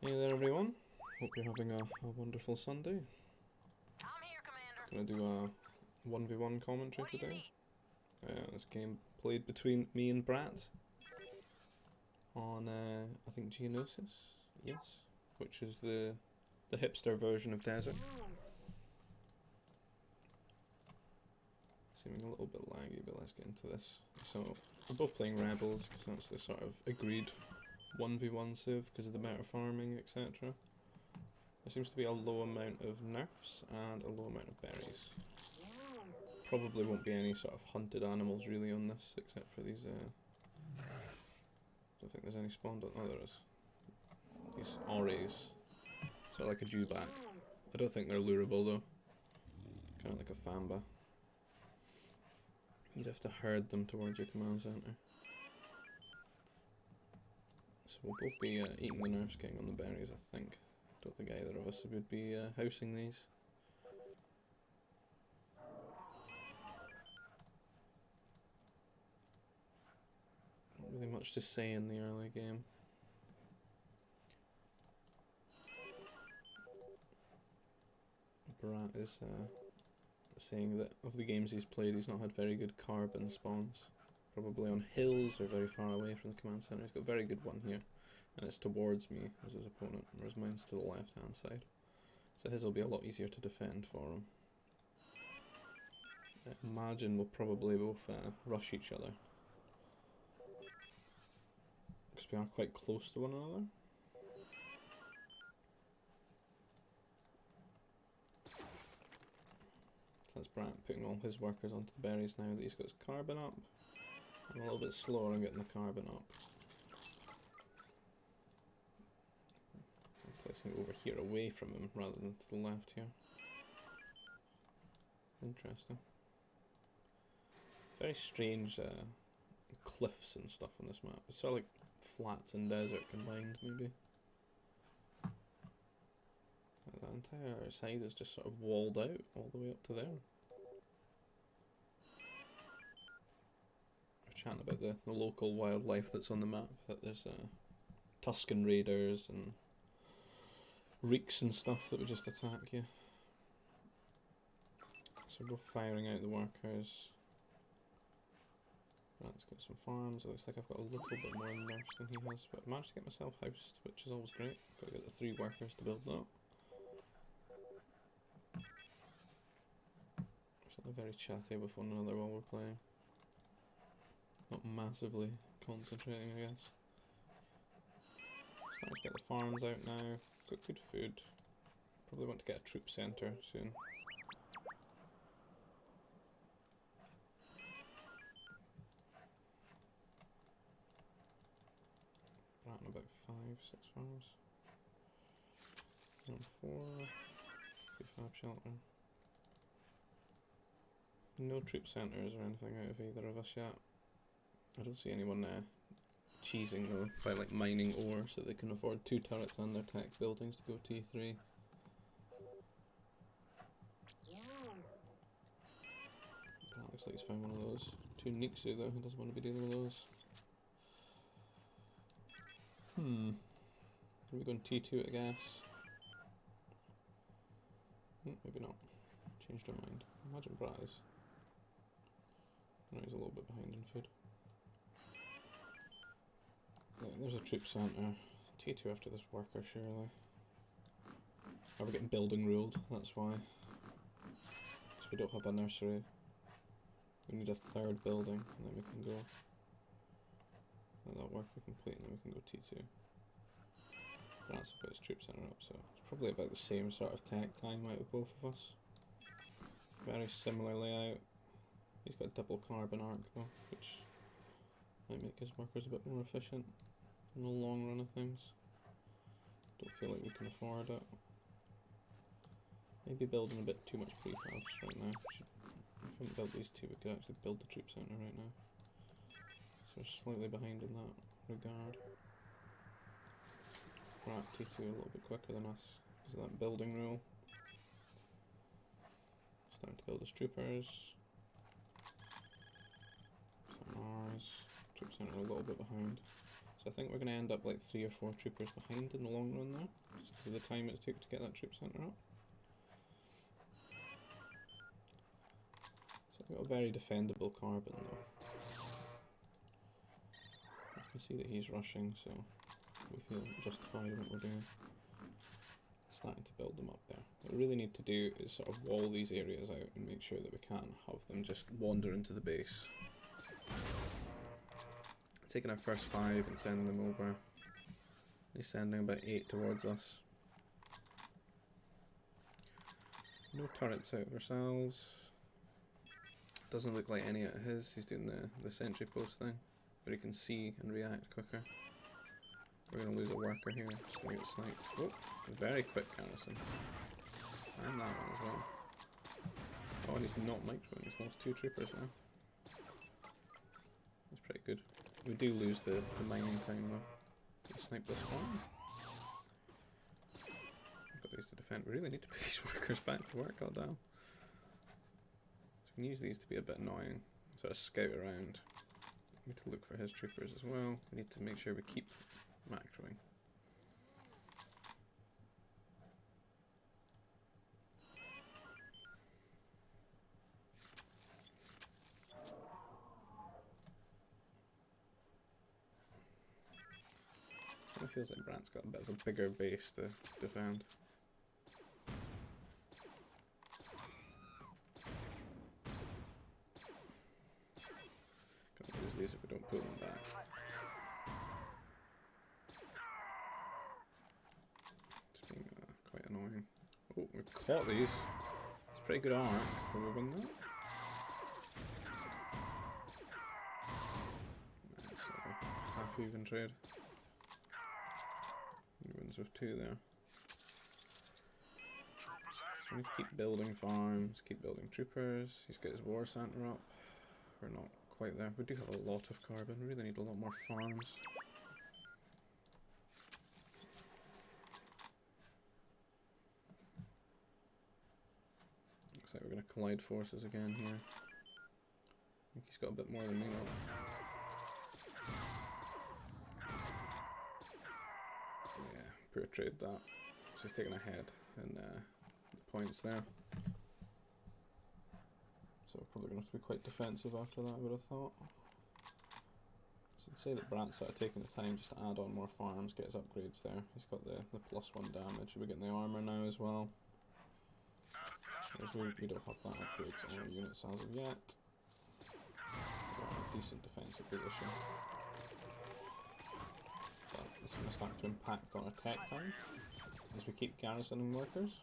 Hey there everyone, hope you're having a wonderful Sunday. I'm here, Commander. Gonna do a 1v1 commentary today. This game played between me and Brat on, I think Geonosis, yes, which is the hipster version of Desert. Seeming a little bit laggy, but let's get into this. So, we're both playing Rebels, because that's the sort of agreed 1v1 civ, because of the better farming, etc. There seems to be a low amount of nerfs and a low amount of berries. Probably won't be any sort of hunted animals really on this, except for these, don't think there's any spawned on, oh there is. These Aureys. Sort of like a dewback. I don't think they're lureable though. Kind of like a famba. You'd have to herd them towards your command center. So we'll both be eating the nerfs, getting on the berries I think. Don't think either of us would be housing these. Not really much to say in the early game. Brat is saying that of the games he's played, he's not had very good carbon spawns. Probably on hills or very far away from the command center. He's got a very good one here, and it's towards me as his opponent, whereas mine's to the left hand side. So his will be a lot easier to defend for him. I imagine we'll probably both rush each other, because we are quite close to one another. That's Brant putting all his workers onto the berries now that he's got his carbon up. I'm a little bit slower on getting the carbon up. I'm placing it over here away from him rather than to the left here. Interesting. Very strange cliffs and stuff on this map. It's sort of like flats and desert combined maybe. The entire side is just sort of walled out all the way up to there. We're chatting about the local wildlife that's on the map, that there's Tuscan raiders and reeks and stuff that would just attack you. So we're both firing out the workers. That's got some farms. It looks like I've got a little bit more nerfs than he has, but I managed to get myself housed, which is always great. Got to get the 3 workers to build that. Something very chatty with one another while we're playing. Not massively concentrating, I guess. Starting to get the farms out now. Got good food. Probably want to get a troop centre soon. Right on about 5, 6 farms. On 4. Prefab shelter. No troop centres or anything out of either of us yet. I don't see anyone cheesing though by like mining ore so they can afford 2 turrets and their tech buildings to go T3. That looks like he's found one of those. 2 Nixu though, he doesn't want to be dealing with those. Are we going T2 I guess? Maybe not. Changed our mind. Imagine Brat is. No, he's a little bit behind in food. Yeah, there's a troop centre. T2 after this worker, surely. Oh, we're getting building ruled, that's why. Because we don't have a nursery. We need a 3rd building, and then we can go. Let that worker complete, and then we can go T2. That's got his troop centre up, so it's probably about the same sort of tech time out of both of us. Very similar layout. He's got a double carbon arc though, which might make his workers a bit more efficient in the long run of things. Don't feel like we can afford it. Maybe building a bit too much prefabs right now. If we haven't built these 2, we could actually build the troop centre right now. So we're slightly behind in that regard. Right, T2 a little bit quicker than us because of that building rule. Starting to build his troopers. Some R's. Troop centre a little bit behind. So I think we're going to end up like 3 or 4 troopers behind in the long run there, just because of the time it took to get that troop centre up. So I've got a very defendable carbon though. I can see that he's rushing, so we feel justified in what we're doing. Starting to build them up there. What we really need to do is sort of wall these areas out and make sure that we can't have them just wander into the base. Taking our first 5 and sending them over. He's sending about 8 towards us. No turrets out of ourselves. Doesn't look like any out of his. He's doing the sentry post thing, where he can see and react quicker. We're going to lose a worker here. Just going to get sniped. Oh, very quick garrison. And that one as well. Oh, and he's not microing. He's lost 2 troopers now. That's pretty good. We do lose the mining time though. We'll snipe this farm. I've got these to defend. We really need to put these workers back to work, goddamn. So we can use these to be a bit annoying. Sort of scout around. We need to look for his troopers as well. We need to make sure we keep macroing. It feels like Brat's got a bit of a bigger base to defend. Gonna lose these if we don't pull them back. It's being quite annoying. Oh, we've caught these. It's pretty good arc. Will we win that? Nice, half even trade. He wins with 2 there. So we need to keep building farms, keep building troopers. He's got his war centre up. We're not quite there. We do have a lot of carbon. We really need a lot more farms. Looks like we're going to collide forces again here. I think he's got a bit more than me now. Poor trade that. So he's taking a head in the points there. So we're probably going to have to be quite defensive after that, I would have thought. So I'd say that Brat's sort of taking the time just to add on more farms, get his upgrades there. He's got the +1 damage. We're getting the armour now as well. Whereas we don't have that upgrades on our units as of yet. We've got a decent defensive position. It's going to start to impact on our tech time as we keep garrisoning workers.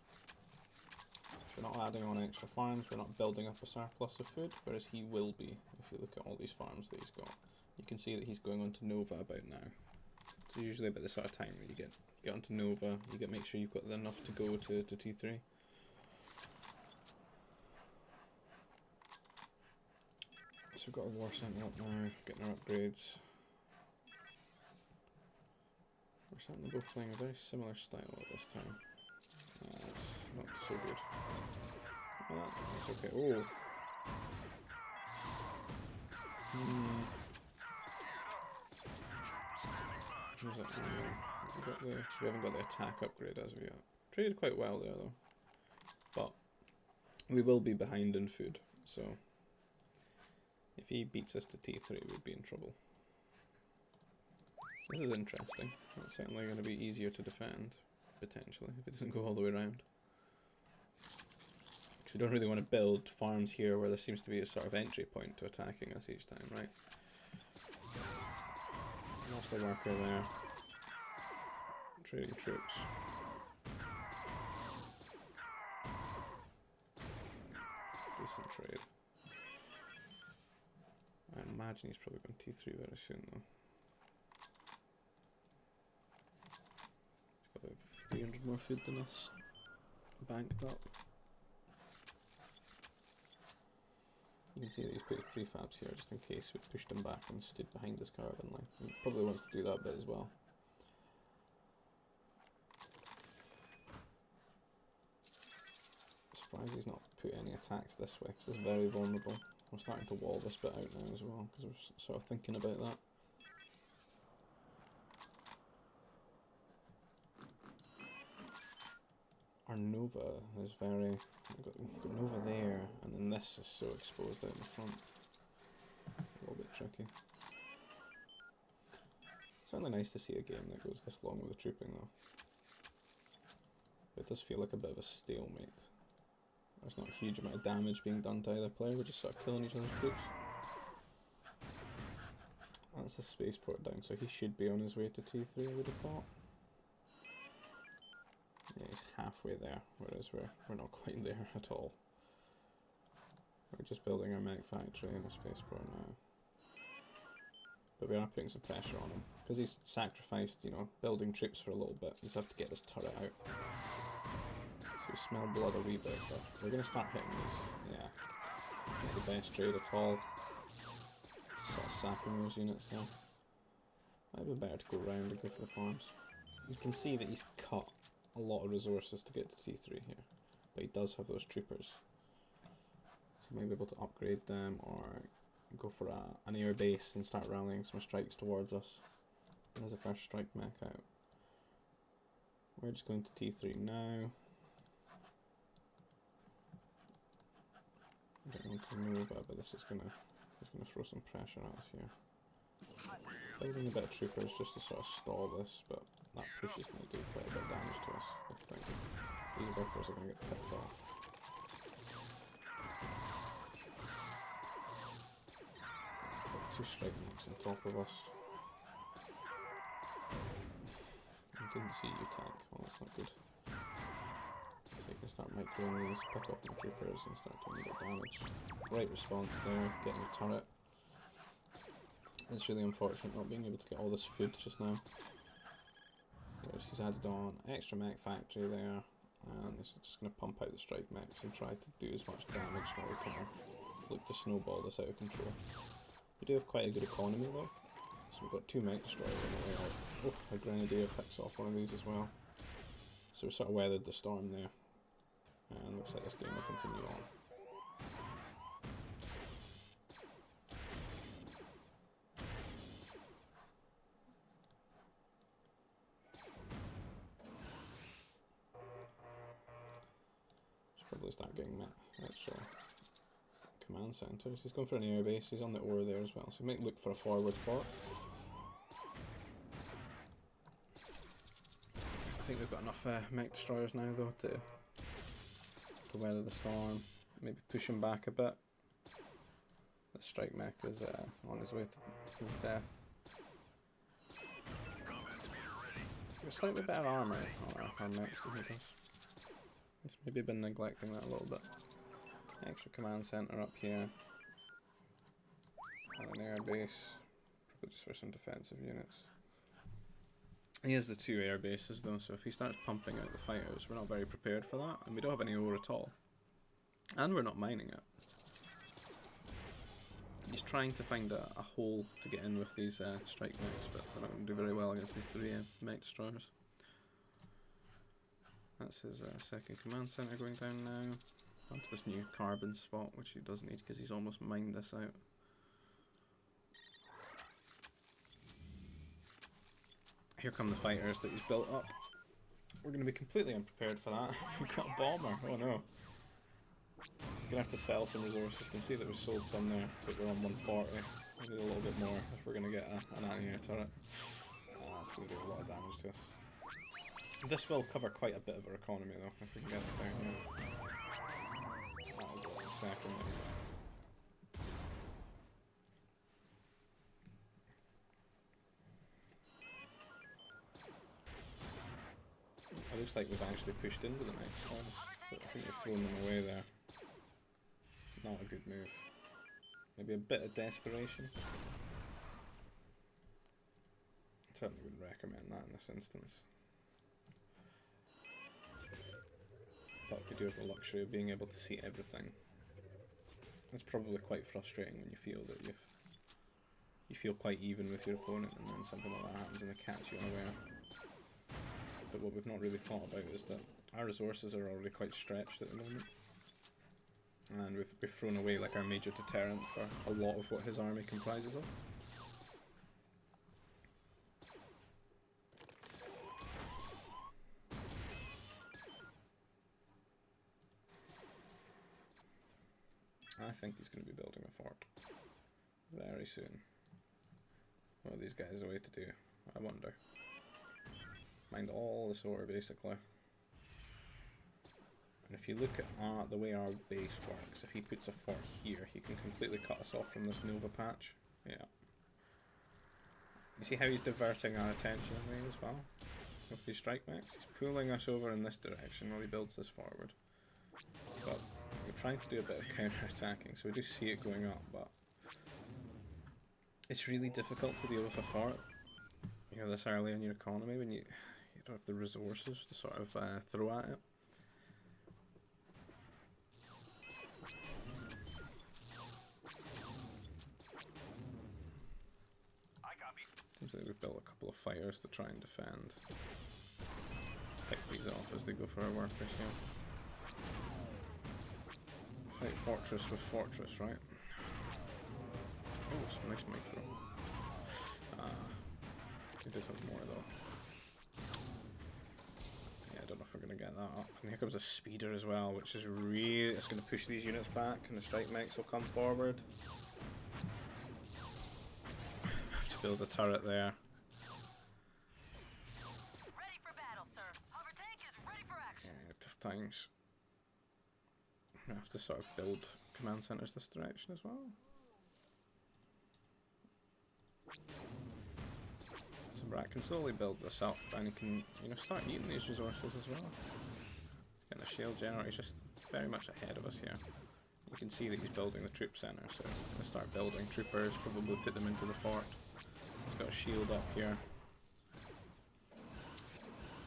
We're not adding on extra farms, we're not building up a surplus of food, whereas he will be if you look at all these farms that he's got. You can see that he's going on to Nova about now. So usually about the sort of time where you get onto Nova, you get make sure you've got enough to go to T3. So we've got a war centre up now, getting our upgrades. We're certainly both playing a very similar style at this time. That's not so good. Oh, that's okay. Oh! Where's that one there? We haven't got the attack upgrade as of yet. Traded quite well there though. But we will be behind in food, so if he beats us to T3 we'd be in trouble. This is interesting. It's certainly going to be easier to defend, potentially, if it doesn't go all the way around. Because we don't really want to build farms here where there seems to be a sort of entry point to attacking us each time, right? Lost a worker there. Trading troops. Decent trade. I imagine he's probably going T3 very soon though. 300 more food than us, banked up. You can see that he's put his prefabs here just in case we pushed him back and stood behind this carbon line. He probably wants to do that bit as well. Surprised he's not put any attacks this way because it's very vulnerable. We're starting to wall this bit out now as well because we're sort of thinking about that. our Nova is very... We've got Nova there, and then this is so exposed out in the front. A little bit tricky. Certainly nice to see a game that goes this long with the trooping though. But it does feel like a bit of a stalemate. There's not a huge amount of damage being done to either player, we're just sort of killing each other's troops. That's the spaceport down, so he should be on his way to T3, I would have thought. Yeah, he's halfway there, whereas we're not quite there at all. We're just building our mech factory in the spaceport now. But we are putting some pressure on him. Because he's sacrificed, you know, building troops for a little bit, he's have to get this turret out. So you smell blood a wee bit, but we're going to start hitting these. Yeah, it's not the best trade at all. Just sort of sacking those units there. Might be better to go round and go for the farms. You can see that he's cut a lot of resources to get to T3 here, but he does have those troopers. So maybe able to upgrade them or go for an air base and start rallying some strikes towards us. There's a first strike mech out. We're just going to T3 now. I don't want to move it, but this is gonna throw some pressure at us here. Building a bit of troopers just to sort of stall this, but that push is going to do quite a bit of damage to us, I think. These workers are going to get picked off. Got 2 strike mechs on top of us. I didn't see you tank, well that's not good. So you can start microing these, pick up my troopers and start doing a bit of damage. Right response there, getting the turret. It's really unfortunate not being able to get all this food just now. Whereas he's added on extra mech factory there, and this is just going to pump out the strike mechs and try to do as much damage as we can. Look to snowball this out of control. We do have quite a good economy though, so we've got 2 mech destroyers on the way out. Oh, a grenadier picks off one of these as well. So we sort of weathered the storm there, and looks like this game will continue on. Probably start getting extra command centres. He's going for an air base, he's on the ore there as well, so he might look for a forward fort. I think we've got enough mech destroyers now though to weather the storm, maybe push him back a bit. The strike mech is on his way to his death. We've slightly better armour on our mechs than he does. He's maybe been neglecting that a little bit. Extra command centre up here. And an air base. Probably just for some defensive units. He has the 2 air bases though, so if he starts pumping out the fighters, we're not very prepared for that. And we don't have any ore at all. And we're not mining it. He's trying to find a hole to get in with these strike mechs, but we're not going to do very well against these 3 mech destroyers. That's his second command centre going down now. Onto this new carbon spot, which he does need because he's almost mined this out. Here come the fighters that he's built up. We're going to be completely unprepared for that. We've got a bomber, oh no. We're going to have to sell some resources. You can see that we've sold some there, but we're on 140. We need a little bit more if we're going to get an anti-air turret. That's going to do a lot of damage to us. This will cover quite a bit of our economy though, if we can get this out here. That'll go in a second. It looks like we've actually pushed into the next storms, but I think we've thrown them away there. Not a good move. Maybe a bit of desperation. Certainly wouldn't recommend that in this instance. But we do have the luxury of being able to see everything. It's probably quite frustrating when you feel that you feel quite even with your opponent and then something like that happens and they catch you unaware. But what we've not really thought about is that our resources are already quite stretched at the moment. And we've thrown away like our major deterrent for a lot of what his army comprises of. I think he's going to be building a fort very soon. What are these guys away to do? I wonder. Mind all this ore, basically. And if you look at the way our base works, if he puts a fort here, he can completely cut us off from this Nova patch. Yeah. You see how he's diverting our attention away as well? With these strike mechs? He's pulling us over in this direction while he builds this forward. But we're trying to do a bit of counter-attacking, so we do see it going up, but it's really difficult to deal with a fort, you know, this early in your economy when you don't have the resources to sort of throw at it. Seems like we've built a couple of fires to try and defend. Pick these off as they go for our workers here. Fight fortress with fortress, right? Oh, some nice micro. We did have more though. Yeah, I don't know if we're going to get that up. And here comes a speeder as well, which is really... it's going to push these units back and the strike mechs will come forward. Have to build a turret there. Ready for battle, sir. Hover tank is ready for action. Yeah, tough times. I have to sort of build command centers this direction as well. So Brat can slowly build this up and he can, you know, start eating these resources as well. And the shield generator is just very much ahead of us here. You can see that he's building the troop center, so he's going to start building troopers, probably put them into the fort. He's got a shield up here.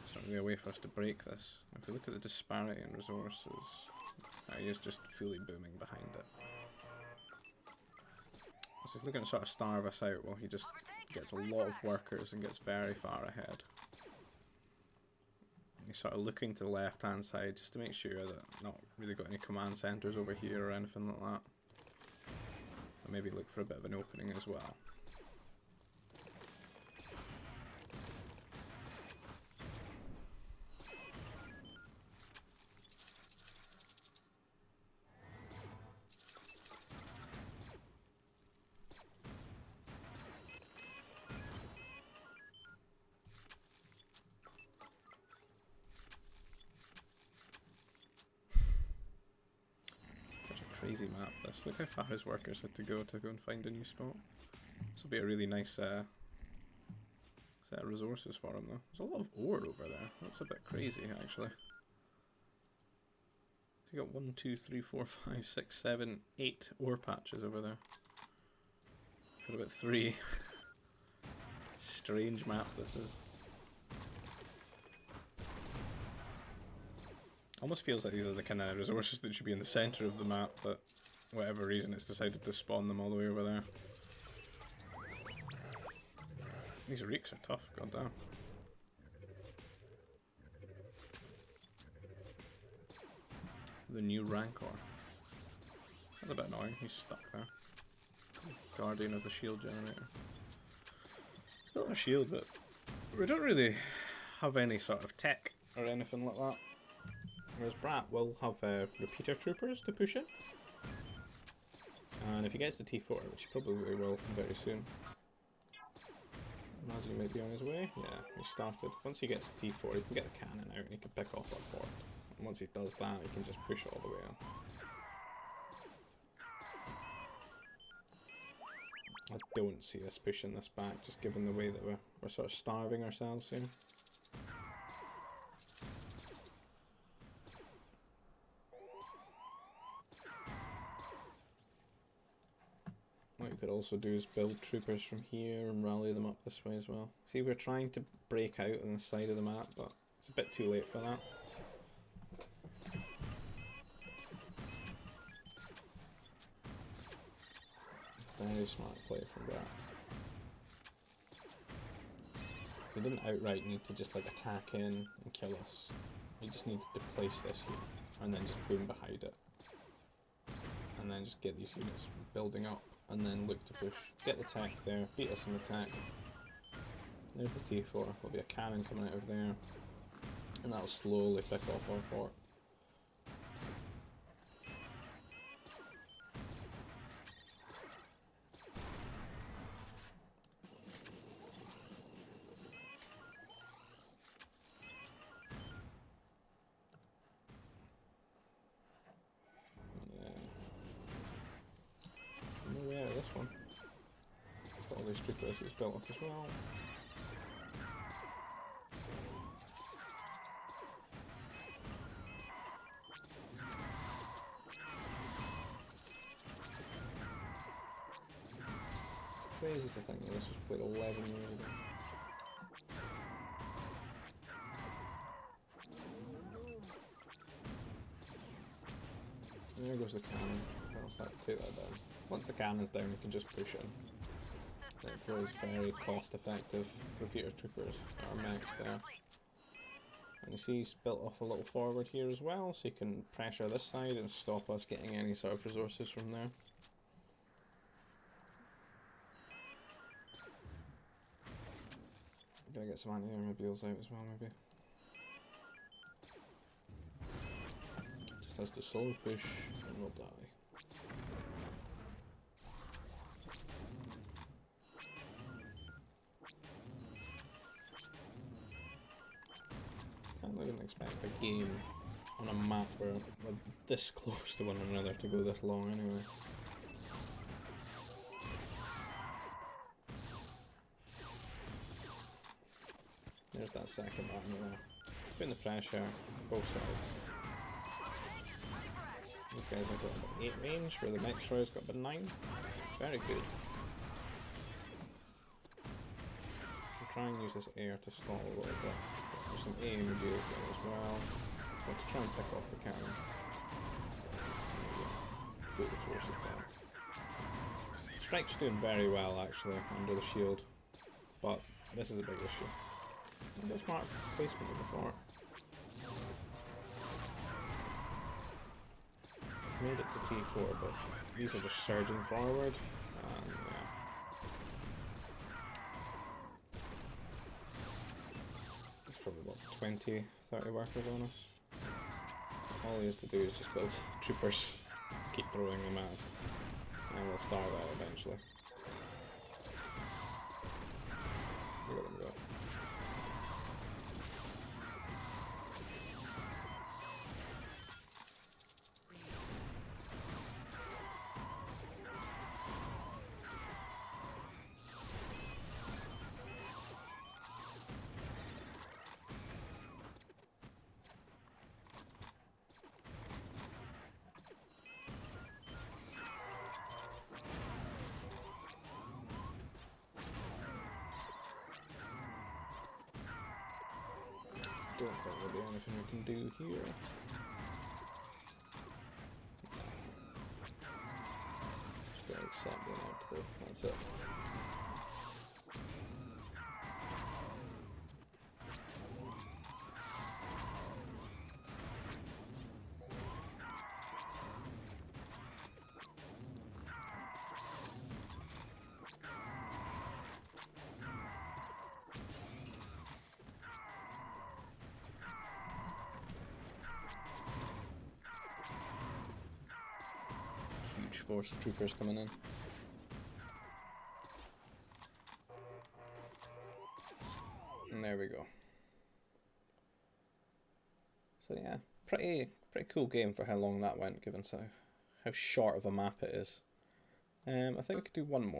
There's not really a way for us to break this. If we look at the disparity in resources, he is just fully booming behind it. So he's looking to sort of starve us out while he just gets a lot of workers and gets very far ahead. He's sort of looking to the left hand side just to make sure that not really got any command centers over here or anything like that. And maybe look for a bit of an opening as well. Crazy map this. Look how far his workers had to go and find a new spot. This will be a really nice set of resources for him though. There's a lot of ore over there. That's a bit crazy actually. So you got 1, 2, 3, 4, 5, 6, 7, 8 ore patches over there. Got about 3. Strange map this is. Almost feels like these are the kind of resources that should be in the centre of the map, but for whatever reason it's decided to spawn them all the way over there. These reeks are tough, goddamn. The new Rancor. That's a bit annoying, he's stuck there. Guardian of the shield generator. Not a shield, but we don't really have any sort of tech or anything like that. Whereas Brat will have repeater troopers to push in. And if he gets the T4, which he probably will very soon. Imagine he might be on his way. Yeah, he started. Once he gets to T4, he can get the cannon out and he can pick off our fort. And once he does that, he can just push all the way in. I don't see us pushing this back, just given the way that we're sort of starving ourselves here. What you could also do is build troopers from here and rally them up this way as well. See, we're trying to break out on the side of the map, but it's a bit too late for that. Very smart play from Brat. They didn't outright need to just like attack in and kill us. You just needed to place this here and then just boom behind it. And then just get these units building up. And then look to push. Get the tech there, beat us in the tech. There's the T4, there'll be a cannon coming out of there. And that'll slowly pick off our fort. these troopers he's built up as well. It's crazy to think that this was played 11 years ago. There goes the cannon. I'll start to take that down. Once the cannon's down, you can just push in. It feels very cost-effective. Repeater troopers are mechs there. And you see he's built off a little forward here as well, so you can pressure this side and stop us getting any sort of resources from there. Gotta get some anti-airmobiles out as well, maybe. Just has to slow push and we'll die. I didn't expect a game on a map where we're this close to one another to go this long anyway. There's that second army there. Putting the pressure, both sides. These guys have got about 8 range, where the mech destroyer's got about 9. Very good. I'll try and use this air to stall a little bit. There's some aim deals there as well. So let's try and pick off the cannon. Put the forces back. Strike's doing very well actually under the shield, but this is a big issue. There's a smart placement of the fort. Made it to T4, but these are just surging forward. And yeah. There's probably about 20, 30 workers on us. All he has to do is just build troopers, keep throwing them at us, and we'll starve out eventually. Look at them go. Don't think there'll be anything we can do here. Just gotta accept the inevitable. That's it. Huge force of troopers coming in. And there we go. So yeah, pretty cool game for how long that went, given how short of a map it is. I think we could do one more.